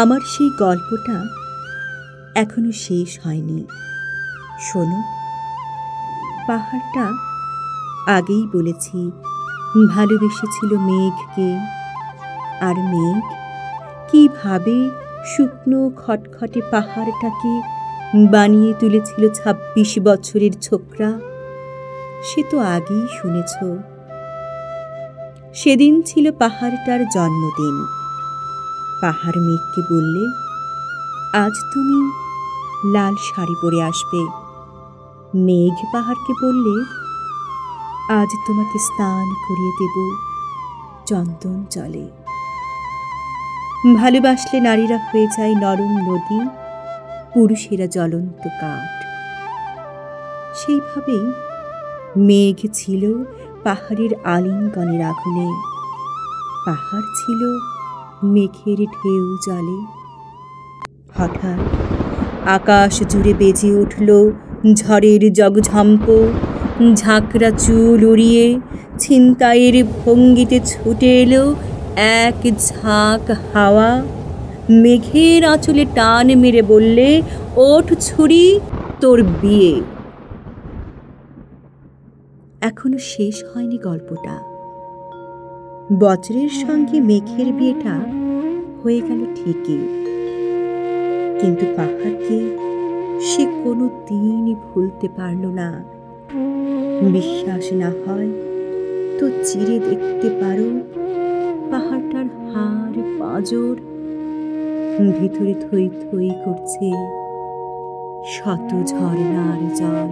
আমার সেই গল্পটা এখনো শেষ হয়নি। শোনো, পাহাড়টা আগেই বলেছি ভালোবেসেছিল মেঘকে, আর মেঘ কিভাবে শুকনো খটখটে পাহাড়টাকে বানিয়ে তুলেছিল ২৬ বছরের ছোকরা, সে তো আগেই শুনেছ। সেদিন ছিল পাহাড়টার জন্মদিন। পাহাড় মেঘকে বললে, আজ তুমি লাল শাড়ি পরে আসবে। মেঘ পাহাড়কে বললে, আজ তোমাকে স্নান করিয়ে দেব চন্দন জলে। ভালোবাসলে নারীরা হয়ে যায় নরম নদী, পুরুষেরা জ্বলন্ত কাঠ। সেইভাবেই মেঘ ছিল পাহাড়ের আলিঙ্গনের আগুনে, পাহাড় ছিল মেঘের ঢেউ জলে। হঠাৎ আকাশ জুড়ে বেজে উঠল ঝড়ের জগঝম্প। ঝাঁকড়া চুল উড়িয়ে ছিনতাইয়ের ভঙ্গিতে ছুটে এলো এক ঝাঁক হাওয়া। মেঘের আঁচলে টান মেরে বললে, ওঠ ছুরি, তোর বিয়ে। এখনো শেষ হয়নি গল্পটা। বজ্রের সঙ্গে মেঘের বিয়েটা হয়ে গেল ঠিকই, কিন্তু পাহাড়কে সে কোনো দিনই ভুলতে পারল না। বিশ্বাস না হয় তো চিরে দেখতে পারো পাহাড়টার হাড় পাঁজর, ভিতরে থই থই করছে শত ঝর্ণার জল।